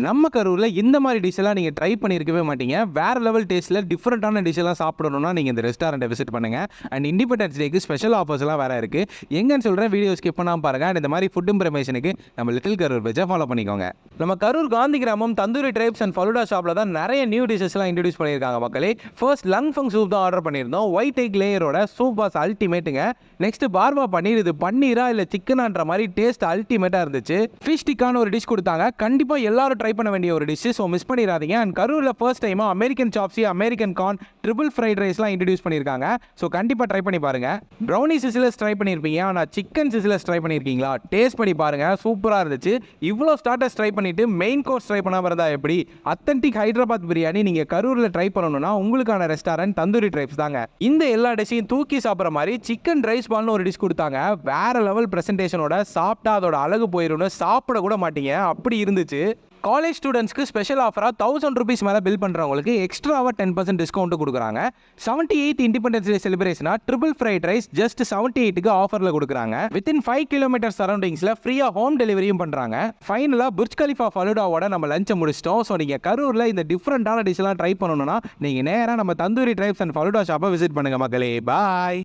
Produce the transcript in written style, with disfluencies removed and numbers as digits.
நம்ம கரூர்ல இந்த மாதிரி டிஷ் எல்லாம் நீங்க ட்ரை பண்ணியிருக்கவே மாட்டீங்க. வேற லெவல் டேஸ்ட்ல டிஃபரெண்டான டிஷ் எல்லாம் சாப்பிடணும்னா நீங்க இந்த ரெஸ்டாரண்ட்டை விசிட் பண்ணுங்க. அண்ட் இண்டிபெண்டன்ஸ் டேக்கு ஸ்பெஷல் ஆஃபர்ஸ் எல்லாம் வேற இருக்கு. எங்கன்னு சொல்றேன், வீடியோ ஸ்கிப் பண்ணாம பாருங்க. அண்ட் இந்த மாதிரி ஃபுட் இன்ஃபர்மேஷனுக்கு நம்ம லிட்டில் கரூர் பேஜை ஃபாலோ பண்ணிக்கோங்க. நம்ம கரூர் காந்தி கிராமம் தந்தூரி ட்ரைப்ஸ் அண்ட் ஃபலூடா ஷாப்ல தான் நிறைய நியூ டிஷஸ் எல்லாம் இன்ட்ரோடியூஸ் பண்ணியிருக்காங்க மக்களே. ஃபர்ஸ்ட் லங் ஃபங் சூப் தான் ஆர்டர் பண்ணியிருந்தோம். ஒயிட் எக் லேயரோட சூப் வாஸ் அல்டிமேட்டுங்க. நெக்ஸ்ட் பார்வா பன்னீர், இது பன்னீரா இல்ல சிக்கனான்ற மாதிரி டேஸ்ட் அல்டிமேட்டா இருந்துச்சு. ஃபிஷ் டிக்கான ஒரு டிஷ் கொடுத்தாங்க. கண்டிப்பா எல்லாரும் ட்ரை பண்ண வேண்டிய ஒரு டிஷ், ஸோ மிஸ் பண்ணிடாதீங்க. அண்ட் கரூர்ல ஃபர்ஸ்ட் டைமா American chop suey, American corn, triple fried ரைஸ்லாம் இன்ட்ரோடியூஸ் பண்ணியிருக்காங்க. ஸோ கண்டிப்பா ட்ரை பண்ணி பாருங்க. ப்ரௌனி சிசிலஸ் ட்ரை பண்ணியிருப்பீங்க, ஆனால் சிக்கன் சிசிலஸ் ட்ரை பண்ணியிருக்கீங்களா? டேஸ்ட் பண்ணி பாருங்க, சூப்பரா இருந்துச்சு. இவ்வளோ ஸ்டார்டர்ஸ் ட்ரை பண்ணிட்டு மெயின் கோர்ஸ் ட்ரை பண்ணாம இருந்தா எப்படி? அத்தன்டிக் ஹைதராபாத் பிரியாணி நீங்க கரூர்ல ட்ரை பண்ணணும்னா உங்களுக்கான ரெஸ்டாரண்ட் தந்தூரி ட்ரைப்ஸ் தாங்க. இந்த எல்லா டிஷ்ஷையும் தூக்கி சாப்பிட்ற மாதிரி சிக்கன் ரைஸ் பால்னு ஒரு டிஷ் கொடுத்தாங்க. வேற லெவல் பிரசன்டேஷனோட, சாப்பிட்டா அதோட அழகு போயிரும்னு சாப்பிட கூட மாட்டீங்க, அப்படி இருந்துச்சு. காலேஜ் ஸ்டூடெண்ட்ஸ்க்கு ஸ்பெஷல் ஆஃபராக 1000 rupees மேலே பில் பண்ணுறவங்களுக்கு எக்ஸ்ட்ராவாக 10% டிஸ்கவுண்ட் கொடுக்குறாங்க. 78th இண்டிபெண்டன்ஸ் டே செலிப்ரேஷனாக ட்ரிபிள் ஃப்ரைட் ரைஸ் ஜஸ்ட் 78க்கு ஆஃபரில் கொடுக்குறாங்க. வித்தின் 5 kilometers சரௌண்டிங்ஸில் ஃப்ரீயாக ஹோம் டெலிவரியும் பண்ணுறாங்க. ஃபைனலாக புர்ஜ் கலிஃபா ஃபலூடாவோட நம்ம லஞ்சை முடிச்சிட்டோம். ஸோ நீங்கள் கரூரில் இந்த டிஃப்ரெண்டான டிஷ்லாம் ட்ரை பண்ணணும்னா நீங்கள் நேராக நம்ம தந்தூரி ட்ரைப்ஸ் அண்ட் ஃபலூடா ஷாப்பை விசிட் பண்ணுங்கள் மக்களே. பாய்.